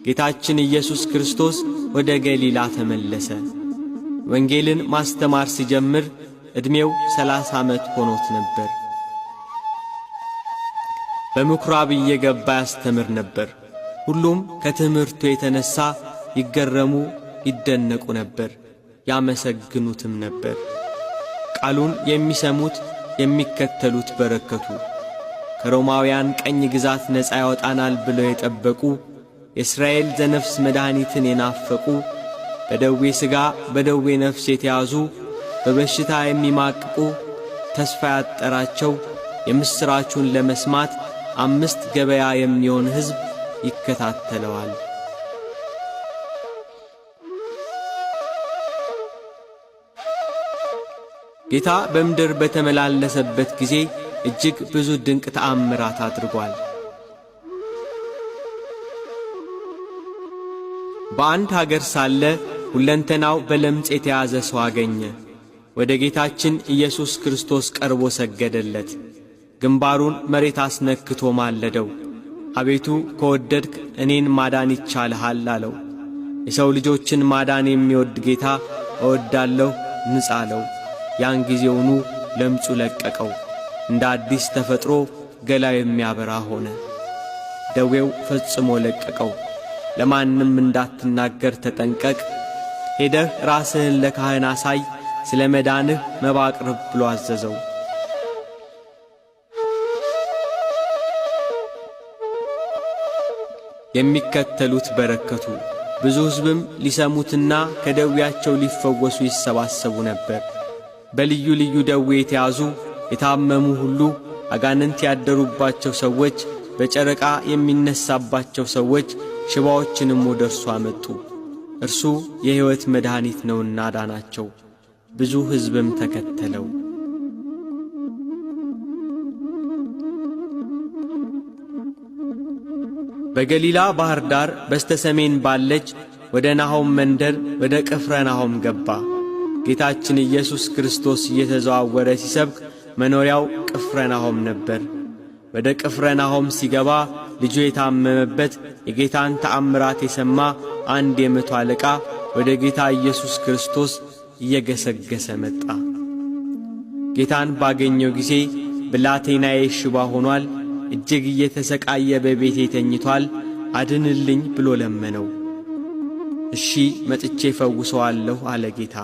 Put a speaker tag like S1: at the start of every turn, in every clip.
S1: ጌታችን ኢየሱስ ክርስቶስ ወደ ገሊላ ተመለሰ። ወንጌልን ማስተማር ሲጀምር ዕድሜው 30 ዓመት ሆኖት ነበር። በምኵራብ እየገባ ያስተምር ነበር። ሁሉም ከትምህርቱ የተነሣ ይገረሙ ይደነቁ ነበር፣ ያመሰግኑትም ነበር። ቃሉን የሚሰሙት የሚከተሉት በረከቱ። ከሮማውያን ቀኝ ግዛት ነፃ ያወጣናል ብለው የጠበቁ፣ የእስራኤል ዘነፍስ መድኃኒትን የናፈቁ፣ በደዌ ሥጋ በደዌ ነፍስ የተያዙ፣ በበሽታ የሚማቅቁ፣ ተስፋ ያጠራቸው የምሥራቹን ለመስማት 5 ገበያ የሚሆን ሕዝብ ይከታተለዋል። ጌታ በምድር በተመላለሰበት ጊዜ እጅግ ብዙ ድንቅ ተአምራት አድርጓል። በአንድ ሀገር ሳለ ሁለንተናው በለምጽ የተያዘ ሰው አገኘ። ወደ ጌታችን ኢየሱስ ክርስቶስ ቀርቦ ሰገደለት። ግንባሩን መሬት አስነክቶ ማለደው። አቤቱ ከወደድክ እኔን ማዳን ይቻልሃል አለው። የሰው ልጆችን ማዳን የሚወድ ጌታ እወዳለሁ ንጻ አለው። ያን ጊዜውኑ ለምጹ ለቀቀው። እንደ አዲስ ተፈጥሮ ገላው የሚያበራ ሆነ። ደዌው ፈጽሞ ለቀቀው። ለማንም እንዳትናገር ተጠንቀቅ፣ ሄደህ ራስህን ለካህን አሳይ፣ ስለ መዳንህ መባ አቅርብ ብሎ አዘዘው። የሚከተሉት በረከቱ። ብዙ ሕዝብም ሊሰሙትና ከደዌያቸው ሊፈወሱ ይሰባሰቡ ነበር። በልዩ ልዩ ደዌ የተያዙ የታመሙ ሁሉ፣ አጋንንት ያደሩባቸው ሰዎች፣ በጨረቃ የሚነሳባቸው ሰዎች፣ ሽባዎችንም ወደ እርሱ አመጡ። እርሱ የሕይወት መድኃኒት ነውና ዳናቸው። ብዙ ሕዝብም ተከተለው። በገሊላ ባሕር ዳር በስተ ሰሜን ባለች ወደ ናሆም መንደር ወደ ቅፍርናሆም ገባ። ጌታችን ኢየሱስ ክርስቶስ እየተዘዋወረ ሲሰብክ መኖሪያው ቅፍርናሆም ነበር። ወደ ቅፍርናሆም ሲገባ ልጁ የታመመበት የጌታን ተአምራት የሰማ አንድ የመቶ አለቃ ወደ ጌታ ኢየሱስ ክርስቶስ እየገሰገሰ መጣ። ጌታን ባገኘው ጊዜ ብላቴናዬ ሽባ ሆኗል፣ እጅግ እየተሰቃየ በቤቴ ተኝቷል፣ አድንልኝ ብሎ ለመነው። እሺ መጥቼ ፈውሰዋለሁ አለ ጌታ።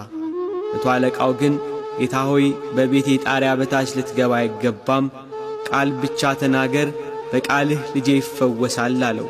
S1: መቶ አለቃው ግን ጌታ ሆይ በቤቴ ጣሪያ በታች ልትገባ አይገባም፣ ቃል ብቻ ተናገር፣ በቃልህ ልጄ ይፈወሳል አለው።